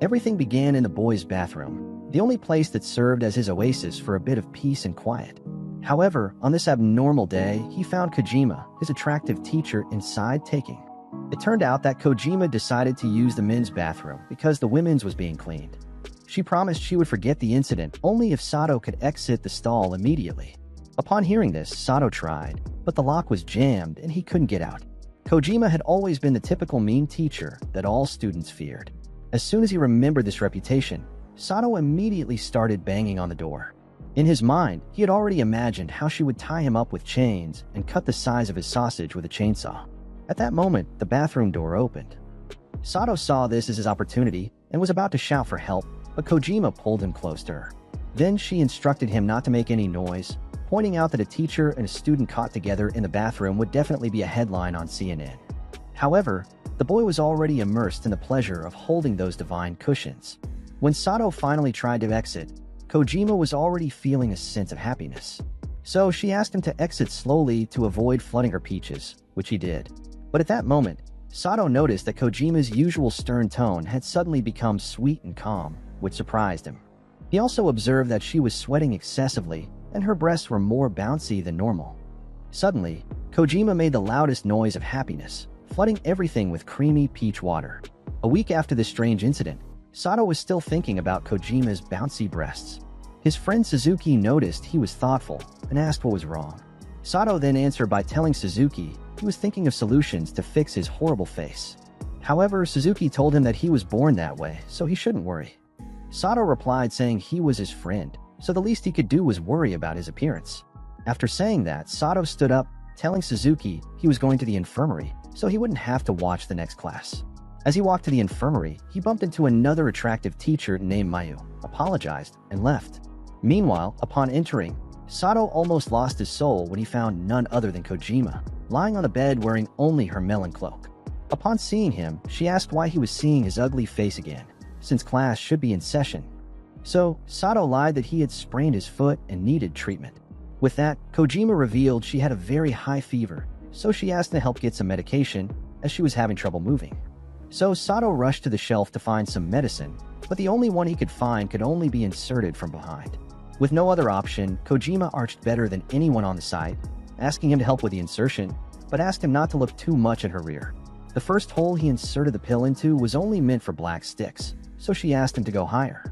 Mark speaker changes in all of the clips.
Speaker 1: Everything began in the boy's bathroom, the only place that served as his oasis for a bit of peace and quiet. However, on this abnormal day, he found Kojima, his attractive teacher, inside taking. It turned out that Kojima decided to use the men's bathroom because the women's was being cleaned. She promised she would forget the incident only if Sato could exit the stall immediately. Upon hearing this, Sato tried, but the lock was jammed and he couldn't get out. Kojima had always been the typical mean teacher that all students feared. As soon as he remembered this reputation, Sato immediately started banging on the door. In his mind, he had already imagined how she would tie him up with chains and cut the size of his sausage with a chainsaw. At that moment, the bathroom door opened. Sato saw this as his opportunity and was about to shout for help, but Kojima pulled him close to her. Then she instructed him not to make any noise, pointing out that a teacher and a student caught together in the bathroom would definitely be a headline on CNN. However, the boy was already immersed in the pleasure of holding those divine cushions. When Sato finally tried to exit, Kojima was already feeling a sense of happiness. So she asked him to exit slowly to avoid flooding her peaches, which he did. But at that moment, Sato noticed that Kojima's usual stern tone had suddenly become sweet and calm, which surprised him. He also observed that she was sweating excessively and her breasts were more bouncy than normal. Suddenly, Kojima made the loudest noise of happiness, flooding everything with creamy peach water. A week after this strange incident, Sato was still thinking about Kojima's bouncy breasts. His friend Suzuki noticed he was thoughtful and asked what was wrong. Sato then answered by telling Suzuki he was thinking of solutions to fix his horrible face. However, Suzuki told him that he was born that way, so he shouldn't worry. Sato replied saying he was his friend, so the least he could do was worry about his appearance. After saying that, Sato stood up, telling Suzuki he was going to the infirmary, so he wouldn't have to watch the next class. As he walked to the infirmary, he bumped into another attractive teacher named Mayu, apologized, and left. Meanwhile, upon entering, Sato almost lost his soul when he found none other than Kojima, lying on the bed wearing only her melon cloak. Upon seeing him, she asked why he was seeing his ugly face again, since class should be in session. So, Sato lied that he had sprained his foot and needed treatment. With that, Kojima revealed she had a very high fever, so she asked to help get some medication, as she was having trouble moving. So Sato rushed to the shelf to find some medicine, but the only one he could find could only be inserted from behind. With no other option, Kojima arched better than anyone on the site, asking him to help with the insertion, but asked him not to look too much at her rear. The first hole he inserted the pill into was only meant for black sticks, so she asked him to go higher.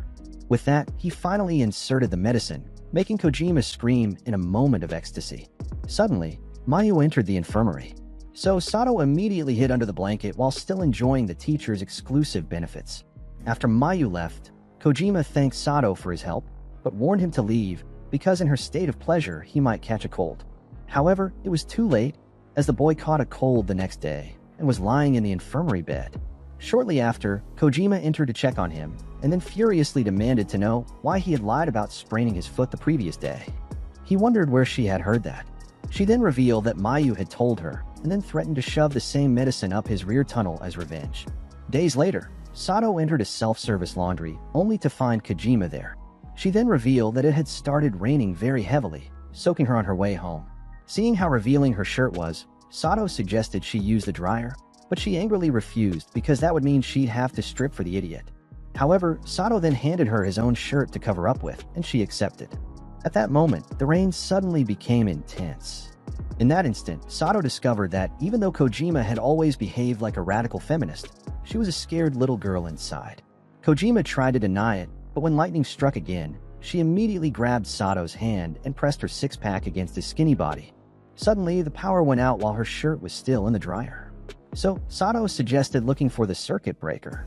Speaker 1: With that, he finally inserted the medicine, making Kojima scream in a moment of ecstasy. Suddenly, Mayu entered the infirmary. So Sato immediately hid under the blanket while still enjoying the teacher's exclusive benefits. After Mayu left, Kojima thanked Sato for his help, but warned him to leave because in her state of pleasure he might catch a cold. However, it was too late, as the boy caught a cold the next day and was lying in the infirmary bed. Shortly after, Kojima entered to check on him and then furiously demanded to know why he had lied about spraining his foot the previous day. He wondered where she had heard that. She then revealed that Mayu had told her and then threatened to shove the same medicine up his rear tunnel as revenge. Days later, Sato entered a self-service laundry only to find Kojima there. She then revealed that it had started raining very heavily, soaking her on her way home. Seeing how revealing her shirt was, Sato suggested she use the dryer, but she angrily refused because that would mean she'd have to strip for the idiot. However, Sato then handed her his own shirt to cover up with, and she accepted. At that moment, the rain suddenly became intense. In that instant, Sato discovered that even though Kojima had always behaved like a radical feminist, she was a scared little girl inside. Kojima tried to deny it, but when lightning struck again, she immediately grabbed Sato's hand and pressed her six-pack against his skinny body. Suddenly, the power went out while her shirt was still in the dryer. So, Sato suggested looking for the circuit breaker.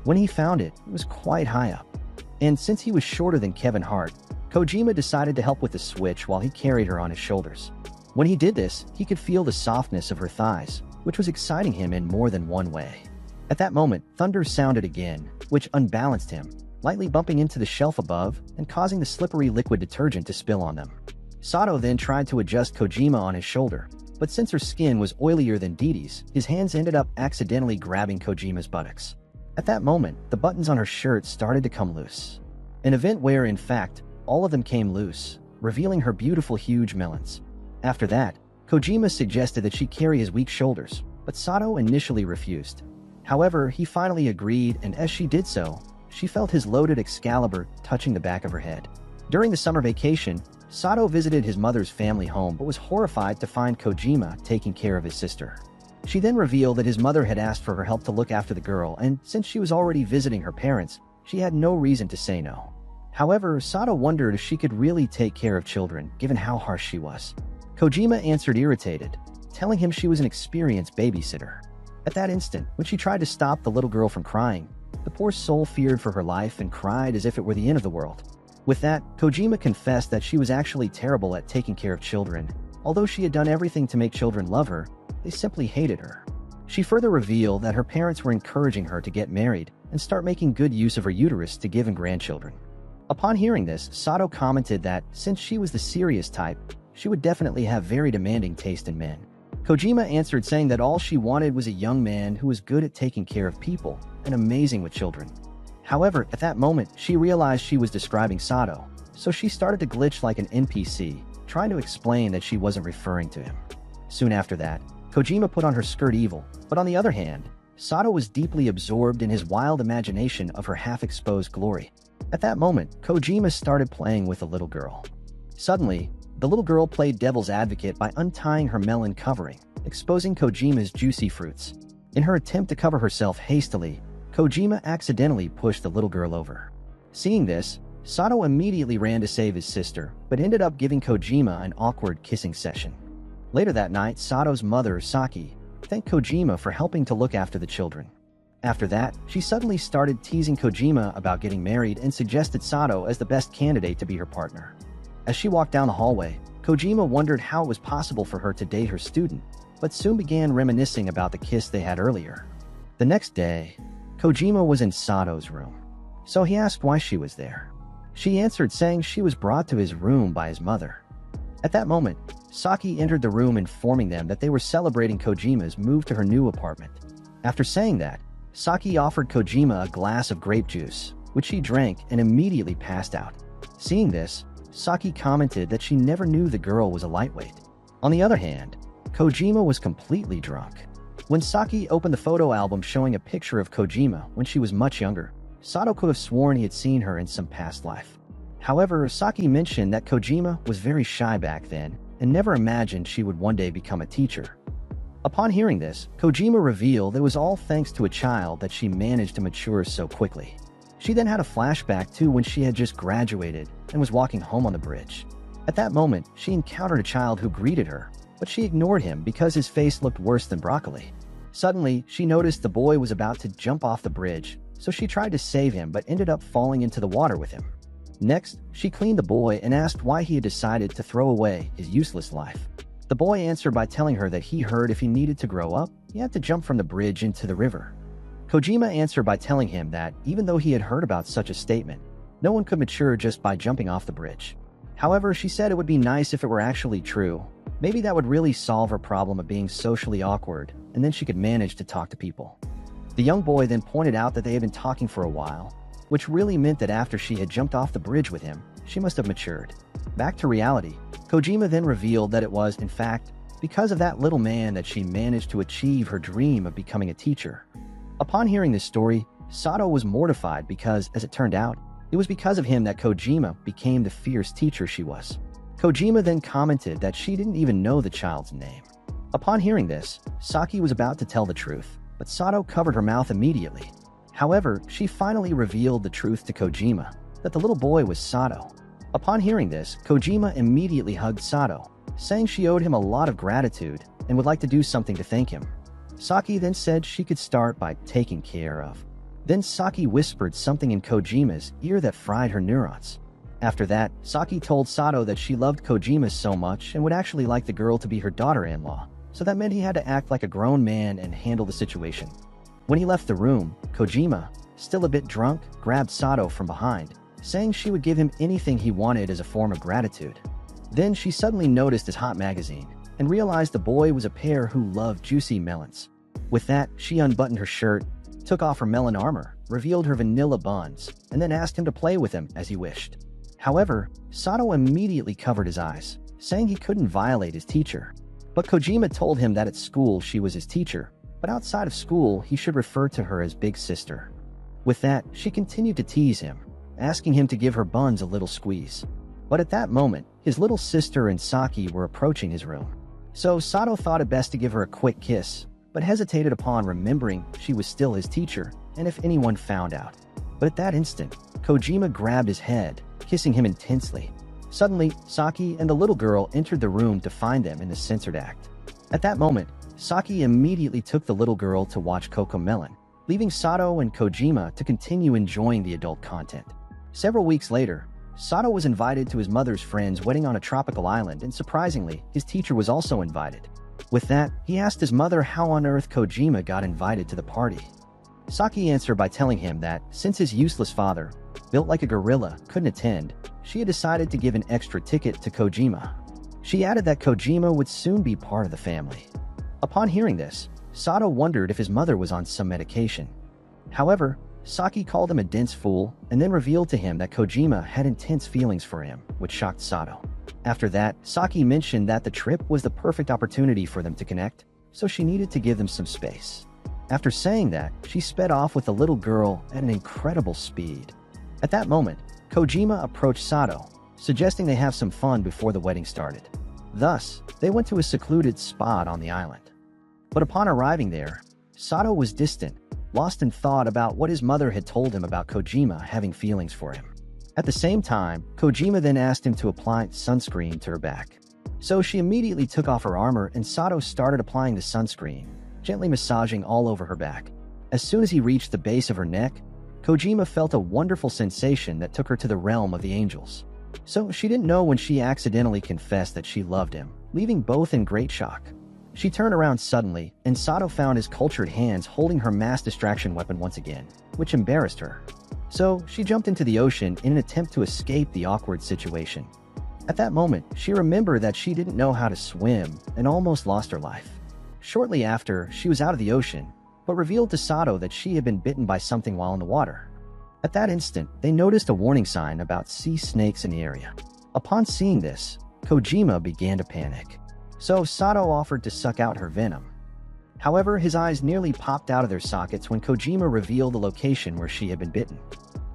Speaker 1: When he found it, it was quite high up. And since he was shorter than Kevin Hart, Kojima decided to help with the switch while he carried her on his shoulders. When he did this, he could feel the softness of her thighs, which was exciting him in more than one way. At that moment, thunder sounded again, which unbalanced him, lightly bumping into the shelf above and causing the slippery liquid detergent to spill on them. Sato then tried to adjust Kojima on his shoulder, but since her skin was oilier than Didi's, his hands ended up accidentally grabbing Kojima's buttocks. At that moment, the buttons on her shirt started to come loose. An event where, in fact, all of them came loose, revealing her beautiful huge melons. After that, Kojima suggested that she carry his weak shoulders, but Sato initially refused. However, he finally agreed, and as she did so, she felt his loaded Excalibur touching the back of her head. During the summer vacation, Sato visited his mother's family home but was horrified to find Kojima taking care of his sister. She then revealed that his mother had asked for her help to look after the girl, and since she was already visiting her parents, she had no reason to say no. However, Sato wondered if she could really take care of children, given how harsh she was. Kojima answered irritated, telling him she was an experienced babysitter. At that instant, when she tried to stop the little girl from crying, the poor soul feared for her life and cried as if it were the end of the world. With that, Kojima confessed that she was actually terrible at taking care of children. Although she had done everything to make children love her, they simply hated her. She further revealed that her parents were encouraging her to get married and start making good use of her uterus to give him grandchildren. Upon hearing this, Sato commented that, since she was the serious type, she would definitely have very demanding taste in men. Kojima answered saying that all she wanted was a young man who was good at taking care of people and amazing with children. However, at that moment, she realized she was describing Sato, so she started to glitch like an NPC, trying to explain that she wasn't referring to him. Soon after that, Kojima put on her skirt evil, but on the other hand, Sato was deeply absorbed in his wild imagination of her half-exposed glory. At that moment, Kojima started playing with a little girl. Suddenly, the little girl played devil's advocate by untying her melon covering, exposing Kojima's juicy fruits. In her attempt to cover herself hastily, Kojima accidentally pushed the little girl over. Seeing this, Sato immediately ran to save his sister, but ended up giving Kojima an awkward kissing session. Later that night, Sato's mother, Saki, thanked Kojima for helping to look after the children. After that, she suddenly started teasing Kojima about getting married and suggested Sato as the best candidate to be her partner. As she walked down the hallway, Kojima wondered how it was possible for her to date her student, but soon began reminiscing about the kiss they had earlier. The next day, Kojima was in Sato's room, so he asked why she was there. She answered saying she was brought to his room by his mother. At that moment, Saki entered the room informing them that they were celebrating Kojima's move to her new apartment. After saying that, Saki offered Kojima a glass of grape juice, which he drank and immediately passed out. Seeing this, Saki commented that she never knew the girl was a lightweight. On the other hand, Kojima was completely drunk. When Saki opened the photo album showing a picture of Kojima when she was much younger, Sato could have sworn he had seen her in some past life. However, Saki mentioned that Kojima was very shy back then and never imagined she would one day become a teacher. Upon hearing this, Kojima revealed it was all thanks to a child that she managed to mature so quickly. She then had a flashback to when she had just graduated and was walking home on the bridge. At that moment, she encountered a child who greeted her, but she ignored him because his face looked worse than broccoli. Suddenly, she noticed the boy was about to jump off the bridge, so she tried to save him but ended up falling into the water with him. Next, she cleaned the boy and asked why he had decided to throw away his useless life. The boy answered by telling her that he heard if he needed to grow up, he had to jump from the bridge into the river. Kojima answered by telling him that, even though he had heard about such a statement, no one could mature just by jumping off the bridge. However, she said it would be nice if it were actually true. Maybe that would really solve her problem of being socially awkward, and then she could manage to talk to people. The young boy then pointed out that they had been talking for a while, which really meant that after she had jumped off the bridge with him, she must have matured. Back to reality, Kojima then revealed that it was, in fact, because of that little man that she managed to achieve her dream of becoming a teacher. Upon hearing this story, Sato was mortified because, as it turned out, it was because of him that Kojima became the fierce teacher she was. Kojima then commented that she didn't even know the child's name. Upon hearing this, Saki was about to tell the truth, but Sato covered her mouth immediately. However, she finally revealed the truth to Kojima, that the little boy was Sato. Upon hearing this, Kojima immediately hugged Sato, saying she owed him a lot of gratitude and would like to do something to thank him. Saki then said she could start by taking care of. Then Saki whispered something in Kojima's ear that fried her neurons. After that, Saki told Sato that she loved Kojima so much and would actually like the girl to be her daughter-in-law, so that meant he had to act like a grown man and handle the situation. When he left the room, Kojima, still a bit drunk, grabbed Sato from behind, saying she would give him anything he wanted as a form of gratitude. Then she suddenly noticed his hot magazine and realized the boy was a pear who loved juicy melons. With that, she unbuttoned her shirt, took off her melon armor, revealed her vanilla buns, and then asked him to play with him as he wished. However, Sato immediately covered his eyes, saying he couldn't violate his teacher. But Kojima told him that at school she was his teacher, but outside of school he should refer to her as Big Sister. With that, she continued to tease him, asking him to give her buns a little squeeze. But at that moment, his little sister and Saki were approaching his room. So Sato thought it best to give her a quick kiss, but hesitated upon remembering she was still his teacher and if anyone found out. But at that instant, Kojima grabbed his head, kissing him intensely. Suddenly, Saki and the little girl entered the room to find them in the censored act. At that moment, Saki immediately took the little girl to watch Cocomelon, leaving Sato and Kojima to continue enjoying the adult content. Several weeks later, Sato was invited to his mother's friend's wedding on a tropical island, and surprisingly, his teacher was also invited. With that, he asked his mother how on earth Kojima got invited to the party. Saki answered by telling him that, since his useless father, built like a gorilla, couldn't attend, she had decided to give an extra ticket to Kojima. She added that Kojima would soon be part of the family. Upon hearing this, Sato wondered if his mother was on some medication. However, Saki called him a dense fool and then revealed to him that Kojima had intense feelings for him, which shocked Sato. After that, Saki mentioned that the trip was the perfect opportunity for them to connect, so she needed to give them some space. After saying that, she sped off with the little girl at an incredible speed. At that moment, Kojima approached Sato, suggesting they have some fun before the wedding started. Thus, they went to a secluded spot on the island. But upon arriving there, Sato was distant, lost in thought about what his mother had told him about Kojima having feelings for him. At the same time, Kojima then asked him to apply sunscreen to her back. So she immediately took off her armor and Sato started applying the sunscreen, gently massaging all over her back. As soon as he reached the base of her neck, Kojima felt a wonderful sensation that took her to the realm of the angels. So she didn't know when she accidentally confessed that she loved him, leaving both in great shock. She turned around suddenly, and Sato found his cultured hands holding her mass distraction weapon once again, which embarrassed her. So she jumped into the ocean in an attempt to escape the awkward situation. At that moment, she remembered that she didn't know how to swim and almost lost her life. Shortly after, she was out of the ocean, but revealed to Sato that she had been bitten by something while in the water. At that instant, they noticed a warning sign about sea snakes in the area. Upon seeing this, Kojima began to panic. So Sato offered to suck out her venom. However, his eyes nearly popped out of their sockets when Kojima revealed the location where she had been bitten.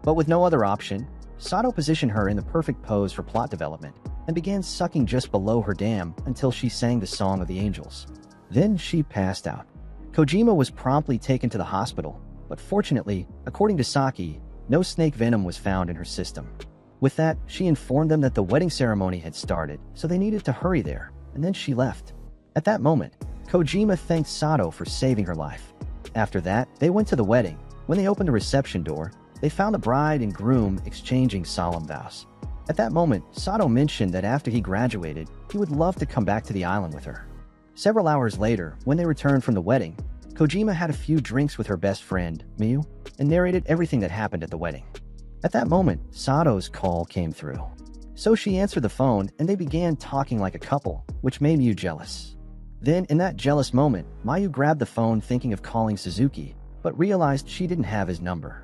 Speaker 1: But with no other option, Sato positioned her in the perfect pose for plot development and began sucking just below her dam until she sang the Song of the Angels. Then she passed out. Kojima was promptly taken to the hospital, but fortunately, according to Saki, no snake venom was found in her system. With that, she informed them that the wedding ceremony had started, so they needed to hurry there, and then she left. At that moment, Kojima thanked Sato for saving her life. After that, they went to the wedding. When they opened the reception door, they found the bride and groom exchanging solemn vows. At that moment, Sato mentioned that after he graduated, he would love to come back to the island with her. Several hours later, when they returned from the wedding, Kojima had a few drinks with her best friend, Miyu, and narrated everything that happened at the wedding. At that moment, Sato's call came through. So she answered the phone and they began talking like a couple, which made Miyu jealous. Then, in that jealous moment, Miyu grabbed the phone thinking of calling Suzuki, but realized she didn't have his number.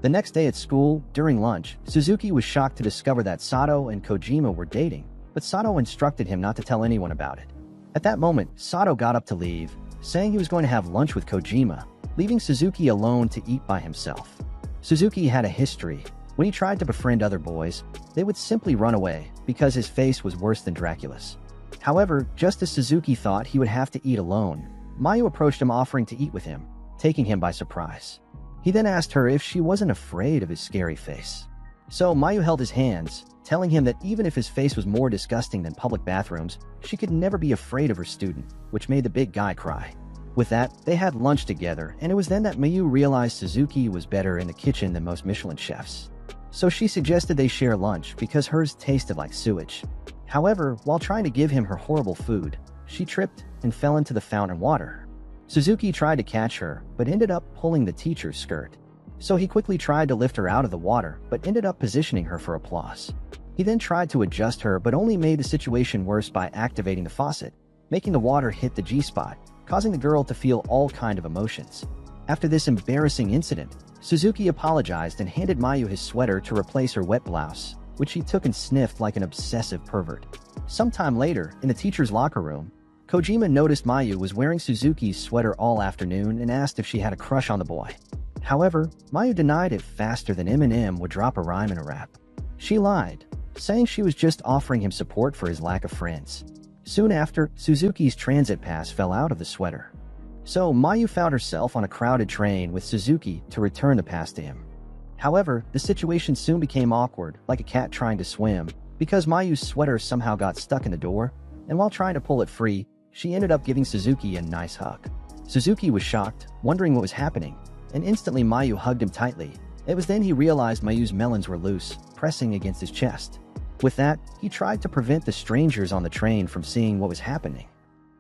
Speaker 1: The next day at school, during lunch, Suzuki was shocked to discover that Sato and Kojima were dating, but Sato instructed him not to tell anyone about it. At that moment, Sato got up to leave, saying he was going to have lunch with Kojima, leaving Suzuki alone to eat by himself. Suzuki had a history. When he tried to befriend other boys, they would simply run away because his face was worse than Dracula's. However, just as Suzuki thought he would have to eat alone, Miyu approached him offering to eat with him, taking him by surprise. He then asked her if she wasn't afraid of his scary face. So Miyu held his hands, telling him that even if his face was more disgusting than public bathrooms, she could never be afraid of her student, which made the big guy cry. With that, they had lunch together, and it was then that Miyu realized Suzuki was better in the kitchen than most Michelin chefs. So she suggested they share lunch because hers tasted like sewage. However, while trying to give him her horrible food, she tripped and fell into the fountain water. Suzuki tried to catch her, but ended up pulling the teacher's skirt. So he quickly tried to lift her out of the water, but ended up positioning her for applause. He then tried to adjust her, but only made the situation worse by activating the faucet, making the water hit the G-spot, causing the girl to feel all kinds of emotions. After this embarrassing incident, Suzuki apologized and handed Miyu his sweater to replace her wet blouse, which he took and sniffed like an obsessive pervert. Sometime later, in the teacher's locker room, Kojima noticed Miyu was wearing Suzuki's sweater all afternoon and asked if she had a crush on the boy. However, Mayu denied it faster than Eminem would drop a rhyme in a rap. She lied, saying she was just offering him support for his lack of friends. Soon after, Suzuki's transit pass fell out of the sweater. So Mayu found herself on a crowded train with Suzuki to return the pass to him. However, the situation soon became awkward, like a cat trying to swim, because Mayu's sweater somehow got stuck in the door, and while trying to pull it free, she ended up giving Suzuki a nice hug. Suzuki was shocked, wondering what was happening, and instantly Mayu hugged him tightly. It was then he realized Mayu's melons were loose, pressing against his chest. With that, he tried to prevent the strangers on the train from seeing what was happening.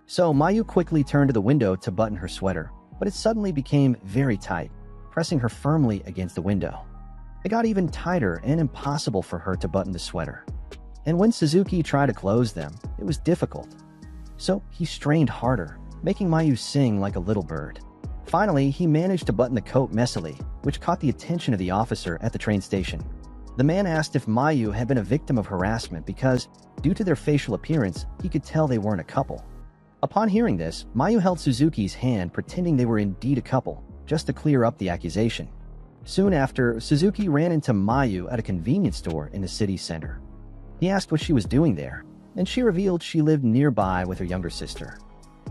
Speaker 1: So Mayu quickly turned to the window to button her sweater, but it suddenly became very tight, pressing her firmly against the window. It got even tighter and impossible for her to button the sweater. And when Suzuki tried to close them, it was difficult. So he strained harder, making Mayu sing like a little bird. Finally, he managed to button the coat messily, which caught the attention of the officer at the train station. The man asked if Mayu had been a victim of harassment because, due to their facial appearance, he could tell they weren't a couple. Upon hearing this, Mayu held Suzuki's hand, pretending they were indeed a couple, just to clear up the accusation. Soon after, Suzuki ran into Mayu at a convenience store in the city center. He asked what she was doing there, and she revealed she lived nearby with her younger sister.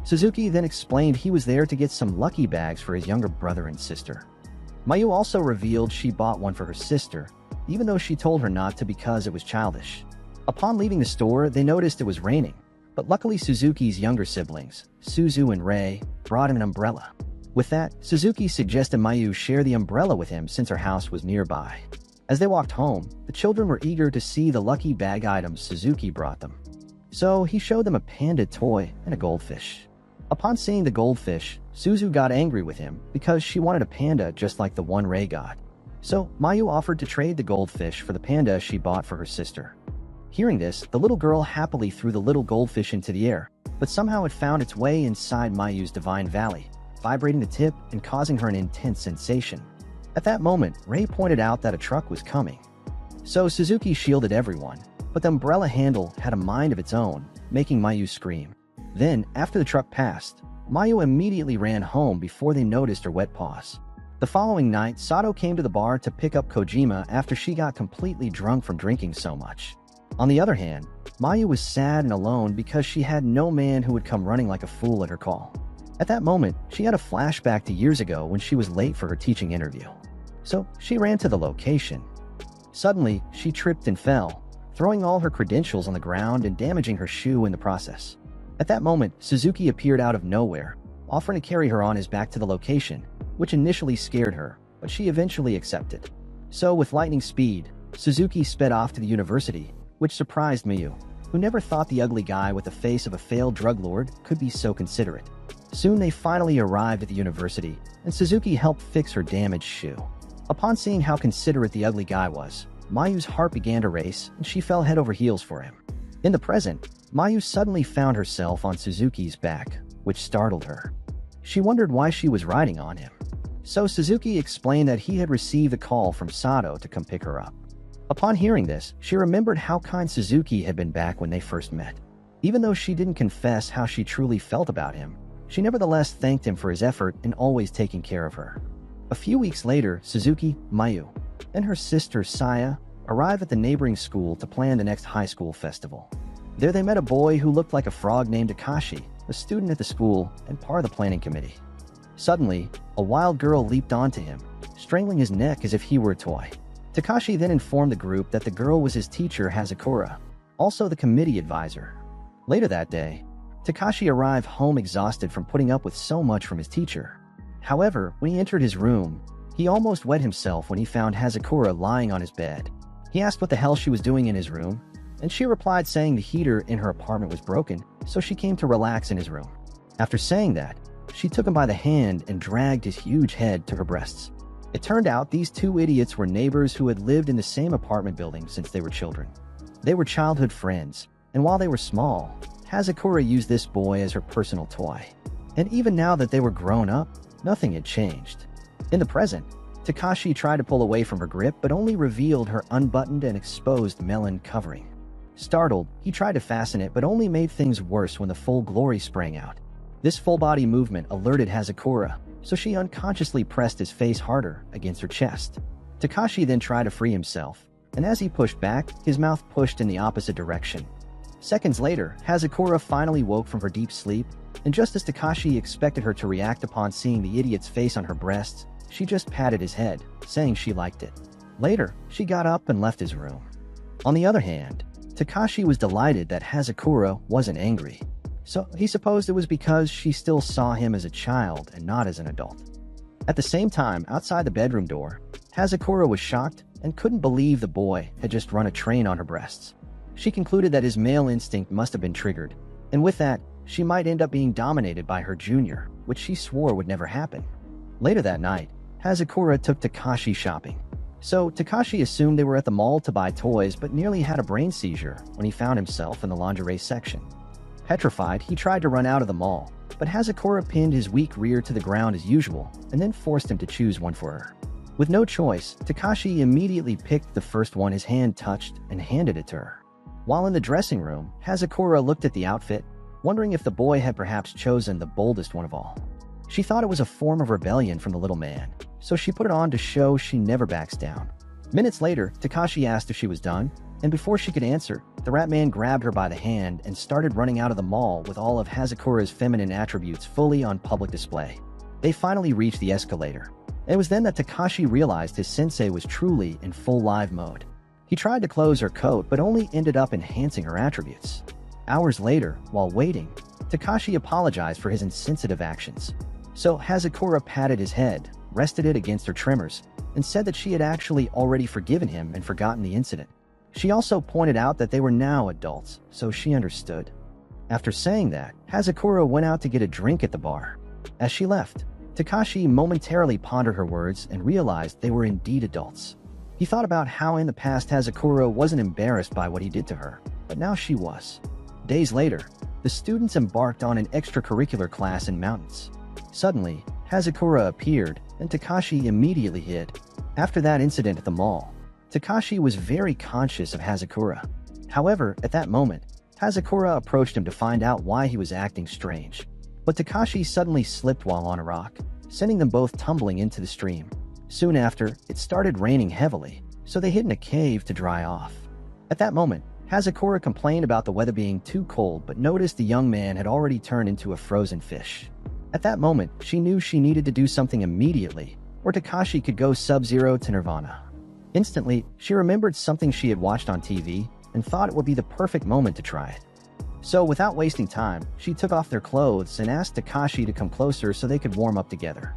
Speaker 1: Suzuki then explained he was there to get some lucky bags for his younger brother and sister. Mayu also revealed she bought one for her sister, even though she told her not to because it was childish. Upon leaving the store, they noticed it was raining, but luckily Suzuki's younger siblings, Suzu and Rei, brought him an umbrella. With that, Suzuki suggested Mayu share the umbrella with him since her house was nearby. As they walked home, the children were eager to see the lucky bag items Suzuki brought them. So he showed them a panda toy and a goldfish. Upon seeing the goldfish, Suzu got angry with him because she wanted a panda just like the one Rei got. So Mayu offered to trade the goldfish for the panda she bought for her sister. Hearing this, the little girl happily threw the little goldfish into the air, but somehow it found its way inside Mayu's divine valley, vibrating the tip and causing her an intense sensation. At that moment, Rei pointed out that a truck was coming. So Suzuki shielded everyone, but the umbrella handle had a mind of its own, making Mayu scream. Then, after the truck passed, Mayu immediately ran home before they noticed her wet paws. The following night, Sato came to the bar to pick up Kojima after she got completely drunk from drinking so much. On the other hand, Mayu was sad and alone because she had no man who would come running like a fool at her call. At that moment, she had a flashback to years ago when she was late for her teaching interview. So she ran to the location. Suddenly, she tripped and fell, throwing all her credentials on the ground and damaging her shoe in the process. At that moment, Suzuki appeared out of nowhere, offering to carry her on his back to the location, which initially scared her, but she eventually accepted. So with lightning speed, Suzuki sped off to the university, which surprised Mayu, who never thought the ugly guy with the face of a failed drug lord could be so considerate. Soon they finally arrived at the university, and Suzuki helped fix her damaged shoe. Upon seeing how considerate the ugly guy was, Mayu's heart began to race, and she fell head over heels for him. In the present, Mayu suddenly found herself on Suzuki's back, which startled her. She wondered why she was riding on him. So Suzuki explained that he had received a call from Sato to come pick her up. Upon hearing this, she remembered how kind Suzuki had been back when they first met. Even though she didn't confess how she truly felt about him, she nevertheless thanked him for his effort in always taking care of her. A few weeks later, Suzuki, Mayu, and her sister Saya arrived at the neighboring school to plan the next high school festival. There they met a boy who looked like a frog named Akashi, a student at the school and part of the planning committee. Suddenly, a wild girl leaped onto him, strangling his neck as if he were a toy. Takashi then informed the group that the girl was his teacher Hazakura, also the committee advisor. Later that day, Takashi arrived home exhausted from putting up with so much from his teacher. However, when he entered his room, he almost wet himself when he found Hazakura lying on his bed. He asked what the hell she was doing in his room, and she replied saying the heater in her apartment was broken, so she came to relax in his room. After saying that, she took him by the hand and dragged his huge head to her breasts. It turned out these two idiots were neighbors who had lived in the same apartment building since they were children. They were childhood friends, and while they were small, Hazakura used this boy as her personal toy. And even now that they were grown up, nothing had changed. In the present, Takashi tried to pull away from her grip but only revealed her unbuttoned and exposed melon covering. Startled, he tried to fasten it but only made things worse when the full glory sprang out. This full-body movement alerted Hazakura, so she unconsciously pressed his face harder against her chest. Takashi then tried to free himself, and as he pushed back, his mouth pushed in the opposite direction. Seconds later, Hazakura finally woke from her deep sleep, and just as Takashi expected her to react upon seeing the idiot's face on her breasts, she just patted his head, saying she liked it. Later, she got up and left his room. On the other hand, Takashi was delighted that Hazakura wasn't angry, so he supposed it was because she still saw him as a child and not as an adult. At the same time, outside the bedroom door, Hazakura was shocked and couldn't believe the boy had just run a train on her breasts. She concluded that his male instinct must have been triggered, and with that, she might end up being dominated by her junior, which she swore would never happen. Later that night, Hazakura took Takashi shopping. So Takashi assumed they were at the mall to buy toys but nearly had a brain seizure when he found himself in the lingerie section. Petrified, he tried to run out of the mall, but Hazakura pinned his weak rear to the ground as usual and then forced him to choose one for her. With no choice, Takashi immediately picked the first one his hand touched and handed it to her. While in the dressing room, Hazakura looked at the outfit, wondering if the boy had perhaps chosen the boldest one of all. She thought it was a form of rebellion from the little man, so she put it on to show she never backs down. Minutes later, Takashi asked if she was done, and before she could answer, the rat man grabbed her by the hand and started running out of the mall with all of Hazakura's feminine attributes fully on public display. They finally reached the escalator. It was then that Takashi realized his sensei was truly in full live mode. He tried to close her coat but only ended up enhancing her attributes. Hours later, while waiting, Takashi apologized for his insensitive actions. So Hazakura patted his head, rested it against her tremors, and said that she had actually already forgiven him and forgotten the incident. She also pointed out that they were now adults, so she understood. After saying that, Hazakura went out to get a drink at the bar. As she left, Takashi momentarily pondered her words and realized they were indeed adults. He thought about how in the past Hazakura wasn't embarrassed by what he did to her, but now she was. Days later, the students embarked on an extracurricular class in mountains. Suddenly, Hazakura appeared, and Takashi immediately hid. After that incident at the mall, Takashi was very conscious of Hazakura. However, at that moment, Hazakura approached him to find out why he was acting strange. But Takashi suddenly slipped while on a rock, sending them both tumbling into the stream. Soon after, it started raining heavily, so they hid in a cave to dry off. At that moment, Hazakura complained about the weather being too cold but noticed the young man had already turned into a frozen fish. At that moment, she knew she needed to do something immediately, or Takashi could go sub-zero to Nirvana. Instantly, she remembered something she had watched on TV and thought it would be the perfect moment to try it. So without wasting time, she took off their clothes and asked Takashi to come closer so they could warm up together.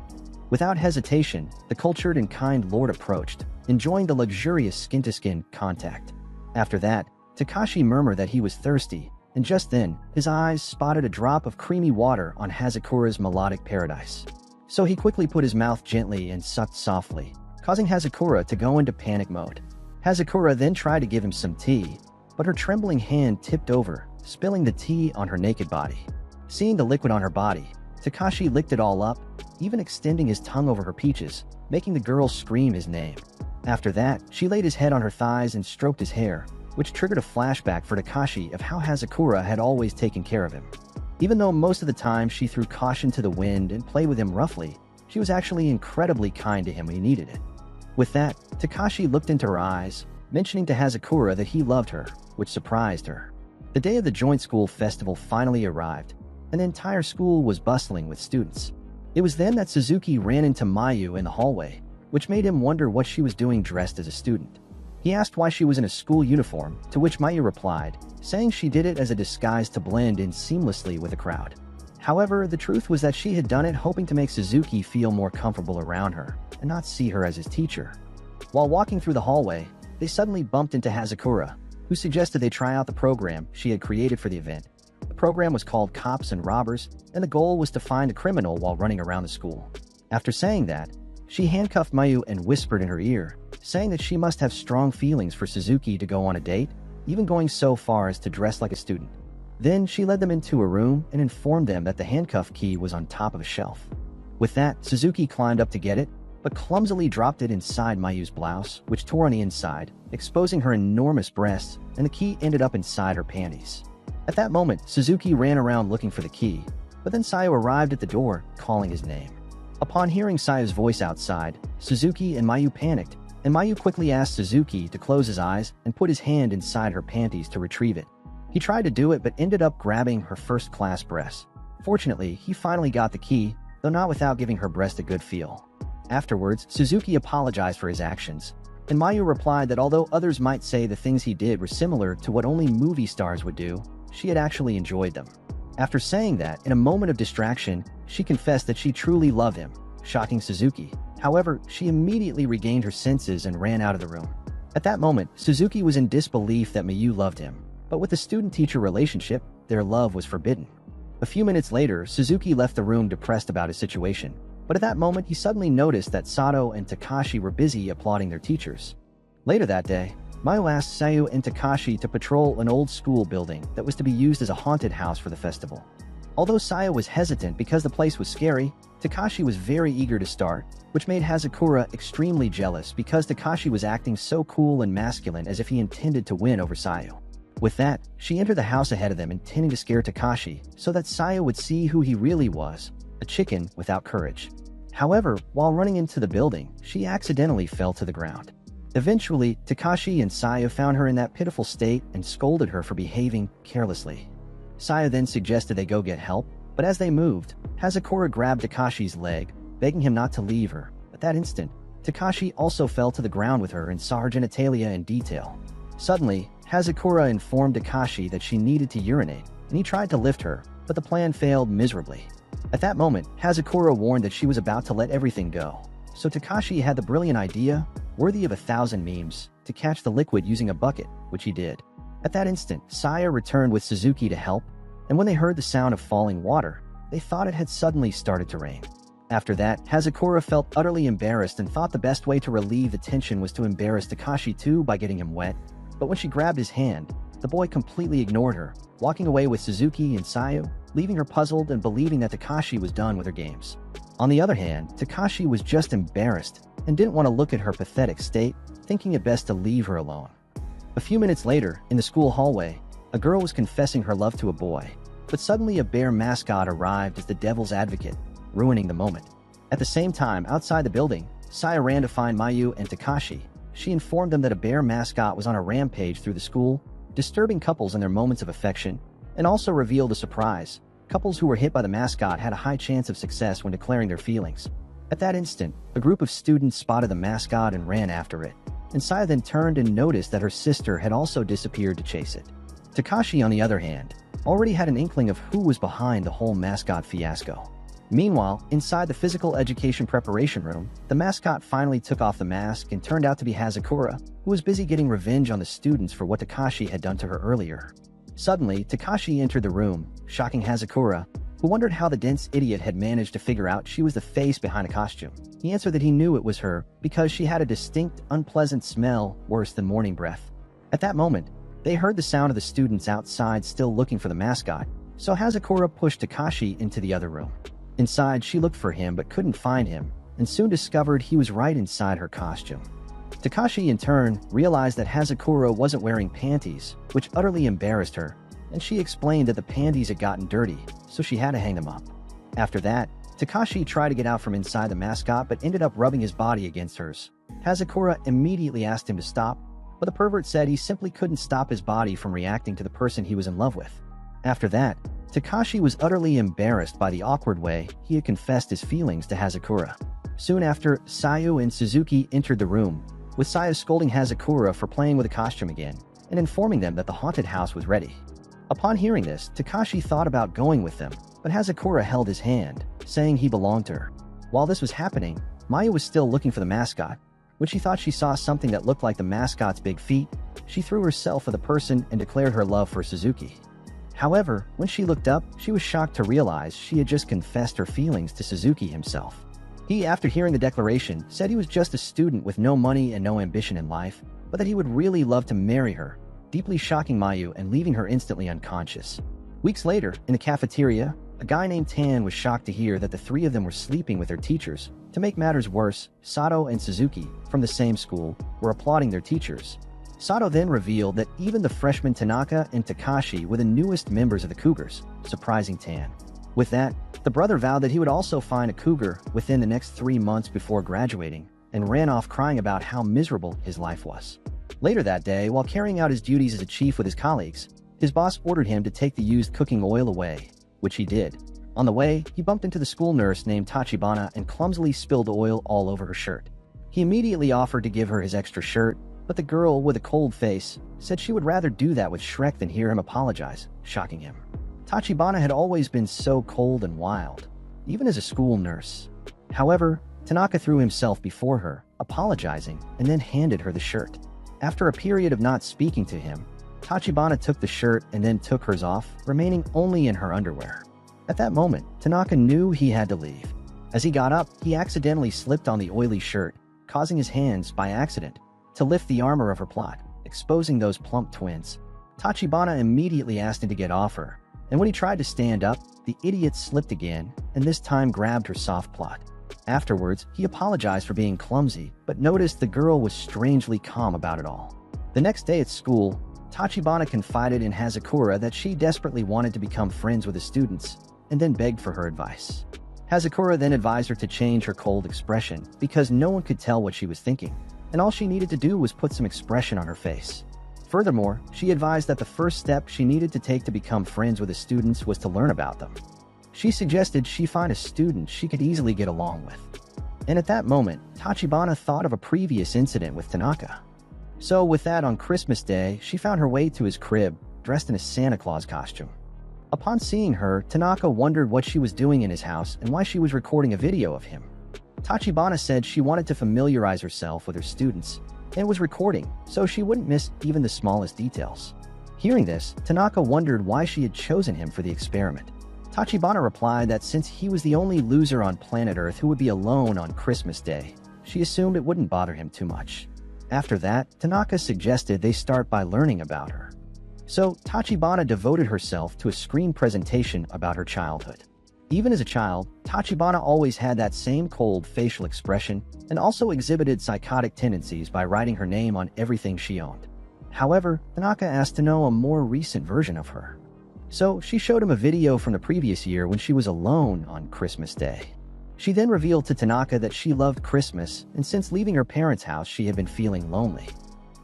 Speaker 1: Without hesitation, the cultured and kind lord approached, enjoying the luxurious skin-to-skin contact. After that, Takashi murmured that he was thirsty, and just then, his eyes spotted a drop of creamy water on Hazakura's melodic paradise. So he quickly put his mouth gently and sucked softly, causing Hazakura to go into panic mode. Hazakura then tried to give him some tea, but her trembling hand tipped over, spilling the tea on her naked body. Seeing the liquid on her body, Takashi licked it all up, even extending his tongue over her peaches, making the girl scream his name. After that, she laid his head on her thighs and stroked his hair, which triggered a flashback for Takashi of how Hazakura had always taken care of him. Even though most of the time she threw caution to the wind and played with him roughly, she was actually incredibly kind to him when he needed it. With that, Takashi looked into her eyes, mentioning to Hazakura that he loved her, which surprised her. The day of the joint school festival finally arrived, and the entire school was bustling with students. It was then that Suzuki ran into Mayu in the hallway, which made him wonder what she was doing dressed as a student. He asked why she was in a school uniform, to which Mayu replied, saying she did it as a disguise to blend in seamlessly with the crowd. However, the truth was that she had done it hoping to make Suzuki feel more comfortable around her, and not see her as his teacher. While walking through the hallway, they suddenly bumped into Hazakura, who suggested they try out the program she had created for the event. The program was called Cops and Robbers, and the goal was to find a criminal while running around the school. After saying that, she handcuffed Mayu and whispered in her ear, saying that she must have strong feelings for Suzuki to go on a date, even going so far as to dress like a student. Then she led them into a room and informed them that the handcuff key was on top of a shelf. With that, Suzuki climbed up to get it, but clumsily dropped it inside Mayu's blouse, which tore on the inside, exposing her enormous breasts, and the key ended up inside her panties. At that moment, Suzuki ran around looking for the key, but then Sayo arrived at the door, calling his name. Upon hearing Saya's voice outside, Suzuki and Mayu panicked, and Mayu quickly asked Suzuki to close his eyes and put his hand inside her panties to retrieve it. He tried to do it but ended up grabbing her first-class breasts. Fortunately, he finally got the key, though not without giving her breast a good feel. Afterwards, Suzuki apologized for his actions, and Mayu replied that although others might say the things he did were similar to what only movie stars would do, she had actually enjoyed them. After saying that, in a moment of distraction, she confessed that she truly loved him, shocking Suzuki. However, she immediately regained her senses and ran out of the room. At that moment, Suzuki was in disbelief that Mayu loved him, but with the student-teacher relationship, their love was forbidden. A few minutes later, Suzuki left the room depressed about his situation, but at that moment he suddenly noticed that Sato and Takashi were busy applauding their teachers. Later that day, Mayu asked Sayu and Takashi to patrol an old school building that was to be used as a haunted house for the festival. Although Sayu was hesitant because the place was scary, Takashi was very eager to start, which made Hazakura extremely jealous because Takashi was acting so cool and masculine as if he intended to win over Sayu. With that, she entered the house ahead of them intending to scare Takashi so that Sayu would see who he really was, a chicken without courage. However, while running into the building, she accidentally fell to the ground. Eventually, Takashi and Sayu found her in that pitiful state and scolded her for behaving carelessly. Sayu then suggested they go get help, but as they moved, Hazakura grabbed Takashi's leg, begging him not to leave her. At that instant, Takashi also fell to the ground with her and saw her genitalia in detail. Suddenly, Hazakura informed Takashi that she needed to urinate, and he tried to lift her, but the plan failed miserably. At that moment, Hazakura warned that she was about to let everything go. So Takashi had the brilliant idea, worthy of 1,000 memes, to catch the liquid using a bucket, which he did. At that instant, Saya returned with Suzuki to help, and when they heard the sound of falling water, they thought it had suddenly started to rain. After that, Hazakura felt utterly embarrassed and thought the best way to relieve the tension was to embarrass Takashi too by getting him wet. But when she grabbed his hand, the boy completely ignored her, walking away with Suzuki and Sayu, leaving her puzzled and believing that Takashi was done with her games. On the other hand, Takashi was just embarrassed and didn't want to look at her pathetic state, thinking it best to leave her alone. A few minutes later, in the school hallway, a girl was confessing her love to a boy, but suddenly a bear mascot arrived as the devil's advocate, ruining the moment. At the same time, outside the building, Saya ran to find Mayu and Takashi. She informed them that a bear mascot was on a rampage through the school, disturbing couples in their moments of affection, and also revealed a surprise. Couples who were hit by the mascot had a high chance of success when declaring their feelings. At that instant, a group of students spotted the mascot and ran after it, and Saya then turned and noticed that her sister had also disappeared to chase it. Takashi, on the other hand, already had an inkling of who was behind the whole mascot fiasco. Meanwhile, inside the physical education preparation room, the mascot finally took off the mask and turned out to be Hazakura, who was busy getting revenge on the students for what Takashi had done to her earlier. Suddenly, Takashi entered the room, shocking Hazakura, who wondered how the dense idiot had managed to figure out she was the face behind a costume. He answered that he knew it was her because she had a distinct, unpleasant smell worse than morning breath. At that moment, they heard the sound of the students outside still looking for the mascot, so Hazakura pushed Takashi into the other room. Inside, she looked for him but couldn't find him, and soon discovered he was right inside her costume. Takashi, in turn, realized that Hazakura wasn't wearing panties, which utterly embarrassed her, and she explained that the panties had gotten dirty, so she had to hang them up. After that, Takashi tried to get out from inside the mascot but ended up rubbing his body against hers. Hazakura immediately asked him to stop, but the pervert said he simply couldn't stop his body from reacting to the person he was in love with. After that, Takashi was utterly embarrassed by the awkward way he had confessed his feelings to Hazakura. Soon after, Sayu and Suzuki entered the room, with Sayu scolding Hazakura for playing with the costume again, and informing them that the haunted house was ready. Upon hearing this, Takashi thought about going with them, but Hazakura held his hand, saying he belonged to her. While this was happening, Maya was still looking for the mascot. When she thought she saw something that looked like the mascot's big feet, she threw herself at the person and declared her love for Suzuki. However, when she looked up, she was shocked to realize she had just confessed her feelings to Suzuki himself. He, after hearing the declaration, said he was just a student with no money and no ambition in life, but that he would really love to marry her, deeply shocking Mayu and leaving her instantly unconscious. Weeks later, in the cafeteria, a guy named Tan was shocked to hear that the three of them were sleeping with their teachers. To make matters worse, Sato and Suzuki, from the same school, were applauding their teachers. Sato then revealed that even the freshmen Tanaka and Takashi were the newest members of the Cougars, surprising Tan. With that, the brother vowed that he would also find a cougar within the next 3 months before graduating and ran off crying about how miserable his life was. Later that day, while carrying out his duties as a chief with his colleagues, his boss ordered him to take the used cooking oil away, which he did. On the way, he bumped into the school nurse named Tachibana and clumsily spilled oil all over her shirt. He immediately offered to give her his extra shirt, but the girl, with a cold face, said she would rather do that with Shrek than hear him apologize, shocking him. Tachibana had always been so cold and wild, even as a school nurse. However, Tanaka threw himself before her, apologizing, and then handed her the shirt. After a period of not speaking to him, Tachibana took the shirt and then took hers off, remaining only in her underwear. At that moment, Tanaka knew he had to leave. As he got up, he accidentally slipped on the oily shirt, causing his hands, by accident, to lift the armor of her plot, exposing those plump twins. Tachibana immediately asked him to get off her, and when he tried to stand up, the idiot slipped again, and this time grabbed her soft plot. Afterwards, he apologized for being clumsy, but noticed the girl was strangely calm about it all. The next day at school, Tachibana confided in Hazakura that she desperately wanted to become friends with the students, and then begged for her advice. Hazakura then advised her to change her cold expression because no one could tell what she was thinking, and all she needed to do was put some expression on her face. Furthermore, she advised that the first step she needed to take to become friends with the students was to learn about them. She suggested she find a student she could easily get along with. And at that moment, Tachibana thought of a previous incident with Tanaka. So with that, on Christmas Day, she found her way to his crib, dressed in a Santa Claus costume. Upon seeing her, Tanaka wondered what she was doing in his house and why she was recording a video of him. Tachibana said she wanted to familiarize herself with her students and was recording so she wouldn't miss even the smallest details. Hearing this, Tanaka wondered why she had chosen him for the experiment. Tachibana replied that since he was the only loser on planet Earth who would be alone on Christmas Day, she assumed it wouldn't bother him too much. After that, Tanaka suggested they start by learning about her. So, Tachibana devoted herself to a screen presentation about her childhood. Even as a child, Tachibana always had that same cold facial expression and also exhibited psychotic tendencies by writing her name on everything she owned. However, Tanaka asked to know a more recent version of her. So, she showed him a video from the previous year when she was alone on Christmas Day. She then revealed to Tanaka that she loved Christmas, and since leaving her parents' house, she had been feeling lonely.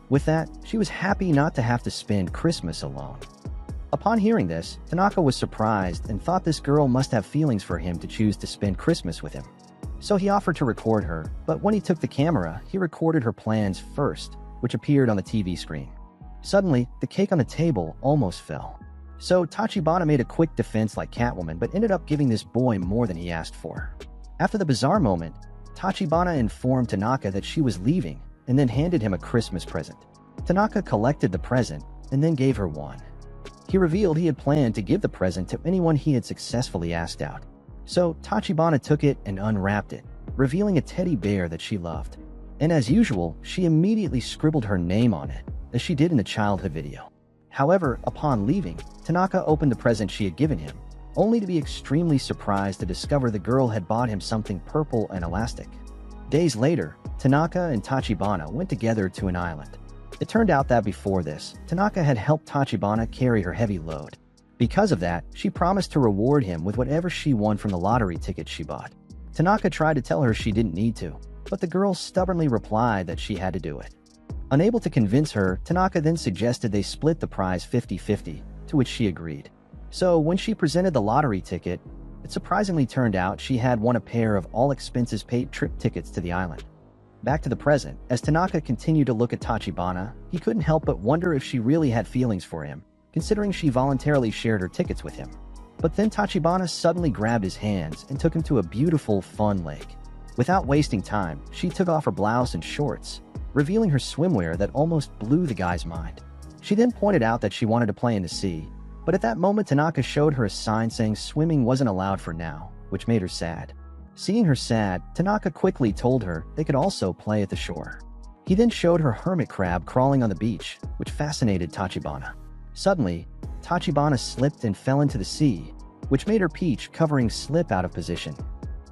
Speaker 1: With that, she was happy not to have to spend Christmas alone. Upon hearing this, Tanaka was surprised and thought this girl must have feelings for him to choose to spend Christmas with him. So he offered to record her, but when he took the camera, he recorded her plans first, which appeared on the TV screen. Suddenly, the cake on the table almost fell. So Tachibana made a quick defense like Catwoman, but ended up giving this boy more than he asked for. After the bizarre moment, Tachibana informed Tanaka that she was leaving and then handed him a Christmas present. Tanaka collected the present and then gave her one. He revealed he had planned to give the present to anyone he had successfully asked out. So Tachibana took it and unwrapped it, revealing a teddy bear that she loved. And as usual, she immediately scribbled her name on it, as she did in the childhood video. However, upon leaving, Tanaka opened the present she had given him, only to be extremely surprised to discover the girl had bought him something purple and elastic. Days later, Tanaka and Tachibana went together to an island. It turned out that before this, Tanaka had helped Tachibana carry her heavy load. Because of that, she promised to reward him with whatever she won from the lottery tickets she bought. Tanaka tried to tell her she didn't need to, but the girl stubbornly replied that she had to do it. Unable to convince her, Tanaka then suggested they split the prize 50-50, to which she agreed. So when she presented the lottery ticket, it surprisingly turned out she had won a pair of all-expenses-paid trip tickets to the island. Back to the present, as Tanaka continued to look at Tachibana, he couldn't help but wonder if she really had feelings for him, considering she voluntarily shared her tickets with him. But then Tachibana suddenly grabbed his hands and took him to a beautiful, fun lake. Without wasting time, she took off her blouse and shorts, revealing her swimwear that almost blew the guy's mind. She then pointed out that she wanted to play in the sea, but at that moment Tanaka showed her a sign saying swimming wasn't allowed for now, which made her sad. Seeing her sad, Tanaka quickly told her they could also play at the shore. He then showed her hermit crab crawling on the beach, which fascinated Tachibana. Suddenly, Tachibana slipped and fell into the sea, which made her peach covering slip out of position.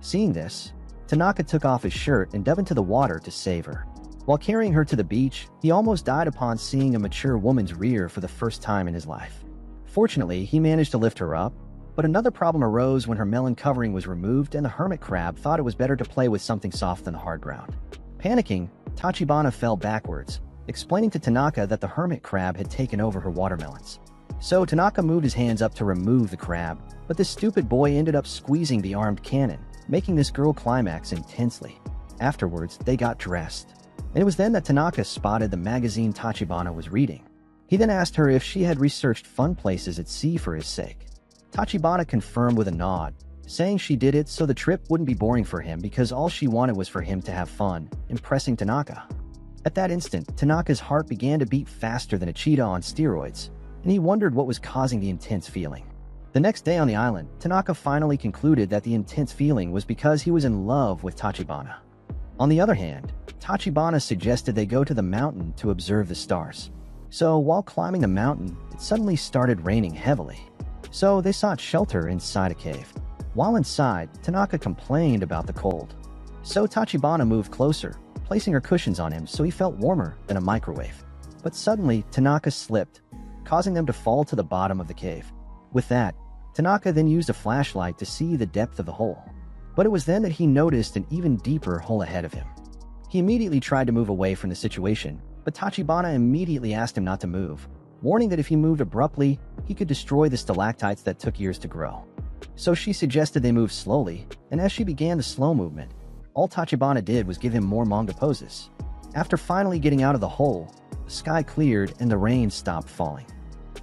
Speaker 1: Seeing this, Tanaka took off his shirt and dove into the water to save her. While carrying her to the beach, he almost died upon seeing a mature woman's rear for the first time in his life. Fortunately, he managed to lift her up, But another problem arose when her melon covering was removed and the hermit crab thought it was better to play with something soft than the hard ground. Panicking, Tachibana fell backwards, explaining to Tanaka that the hermit crab had taken over her watermelons. So Tanaka moved his hands up to remove the crab, but this stupid boy ended up squeezing the armed cannon, making this girl climax intensely. Afterwards, they got dressed. And it was then that Tanaka spotted the magazine Tachibana was reading. He then asked her if she had researched fun places at sea for his sake. Tachibana confirmed with a nod, saying she did it so the trip wouldn't be boring for him because all she wanted was for him to have fun, impressing Tanaka. At that instant, Tanaka's heart began to beat faster than a cheetah on steroids, and he wondered what was causing the intense feeling. The next day on the island, Tanaka finally concluded that the intense feeling was because he was in love with Tachibana. On the other hand, Tachibana suggested they go to the mountain to observe the stars. So while climbing the mountain, it suddenly started raining heavily. So they sought shelter inside a cave. While inside, Tanaka complained about the cold. So Tachibana moved closer, placing her cushions on him so he felt warmer than a microwave. But suddenly, Tanaka slipped, causing them to fall to the bottom of the cave. With that, Tanaka then used a flashlight to see the depth of the hole. But it was then that he noticed an even deeper hole ahead of him. He immediately tried to move away from the situation, but Tachibana immediately asked him not to move, warning that if he moved abruptly, he could destroy the stalactites that took years to grow. So she suggested they move slowly, and as she began the slow movement, all Tachibana did was give him more manga poses. After finally getting out of the hole, the sky cleared and the rain stopped falling.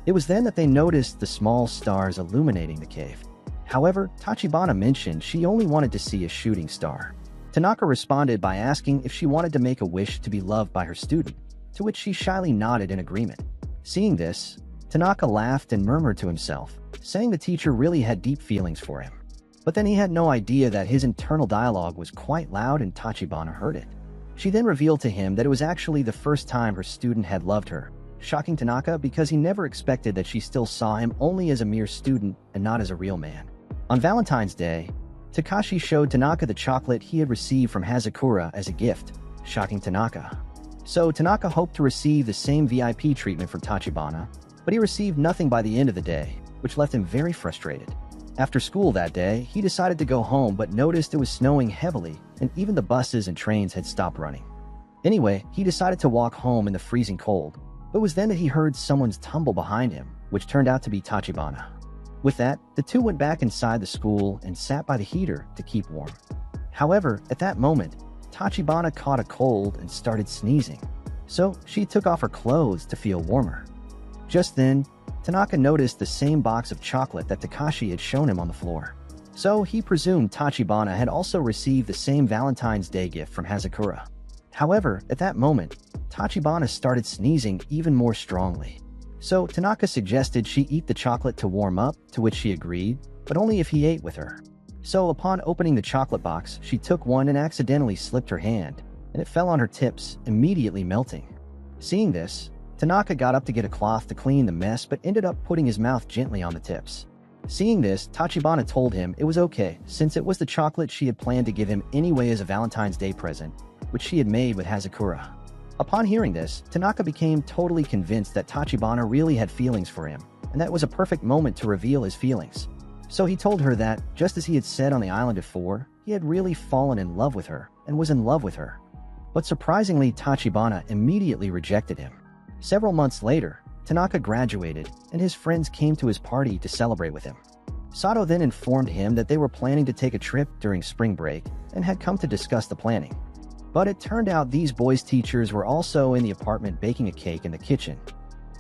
Speaker 1: It was then that they noticed the small stars illuminating the cave. However, Tachibana mentioned she only wanted to see a shooting star. Tanaka responded by asking if she wanted to make a wish to be loved by her student, to which she shyly nodded in agreement. Seeing this, Tanaka laughed and murmured to himself, saying the teacher really had deep feelings for him. But then he had no idea that his internal dialogue was quite loud and Tachibana heard it. She then revealed to him that it was actually the first time her student had loved her, shocking Tanaka because he never expected that she still saw him only as a mere student and not as a real man. On Valentine's Day, Takashi showed Tanaka the chocolate he had received from Hazakura as a gift, shocking Tanaka. So Tanaka hoped to receive the same VIP treatment from Tachibana, but he received nothing by the end of the day, which left him very frustrated. After school that day, he decided to go home but noticed it was snowing heavily and even the buses and trains had stopped running. Anyway, he decided to walk home in the freezing cold, but it was then that he heard someone's tumble behind him, which turned out to be Tachibana. With that, the two went back inside the school and sat by the heater to keep warm. However, at that moment, Tachibana caught a cold and started sneezing, so she took off her clothes to feel warmer. Just then, Tanaka noticed the same box of chocolate that Takashi had shown him on the floor. So he presumed Tachibana had also received the same Valentine's Day gift from Hazakura. However, at that moment, Tachibana started sneezing even more strongly. So Tanaka suggested she eat the chocolate to warm up, to which she agreed, but only if he ate with her. So upon opening the chocolate box, she took one and accidentally slipped her hand, and it fell on her tips, immediately melting. Seeing this, Tanaka got up to get a cloth to clean the mess but ended up putting his mouth gently on the tips. Seeing this, Tachibana told him it was okay since it was the chocolate she had planned to give him anyway as a Valentine's Day present, which she had made with Hazakura. Upon hearing this, Tanaka became totally convinced that Tachibana really had feelings for him, and that was a perfect moment to reveal his feelings. So he told her that, just as he had said on the island before, he had really fallen in love with her and was in love with her. But surprisingly, Tachibana immediately rejected him. Several months later, Tanaka graduated, and his friends came to his party to celebrate with him. Sato then informed him that they were planning to take a trip during spring break and had come to discuss the planning. But it turned out these boys' teachers were also in the apartment baking a cake in the kitchen.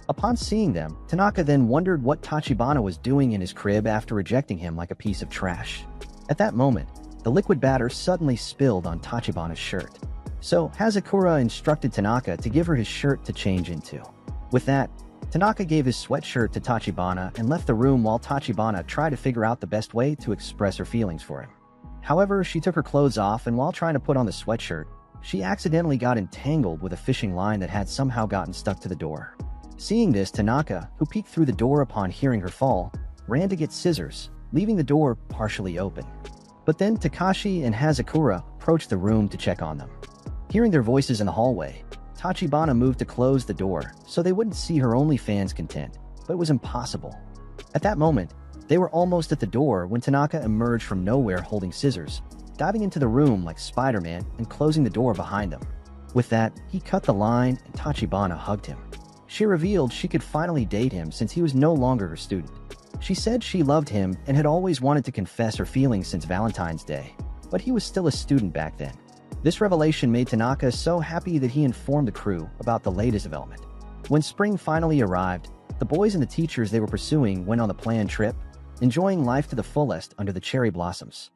Speaker 1: Upon seeing them, Tanaka then wondered what Tachibana was doing in his crib after rejecting him like a piece of trash. At that moment, the liquid batter suddenly spilled on Tachibana's shirt. So Hazakura instructed Tanaka to give her his shirt to change into. With that, Tanaka gave his sweatshirt to Tachibana and left the room while Tachibana tried to figure out the best way to express her feelings for him. However, she took her clothes off and while trying to put on the sweatshirt, she accidentally got entangled with a fishing line that had somehow gotten stuck to the door. Seeing this, Tanaka, who peeked through the door upon hearing her fall, ran to get scissors, leaving the door partially open. But then Takashi and Hazakura approached the room to check on them. Hearing their voices in the hallway, Tachibana moved to close the door so they wouldn't see her OnlyFans content, but it was impossible. At that moment, They were almost at the door when Tanaka emerged from nowhere holding scissors, diving into the room like Spider-Man and closing the door behind them. With that, he cut the line and Tachibana hugged him. She revealed she could finally date him since he was no longer her student. She said she loved him and had always wanted to confess her feelings since Valentine's Day, but he was still a student back then. This revelation made Tanaka so happy that he informed the crew about the latest development. When spring finally arrived, the boys and the teachers they were pursuing went on the planned trip, enjoying life to the fullest under the cherry blossoms.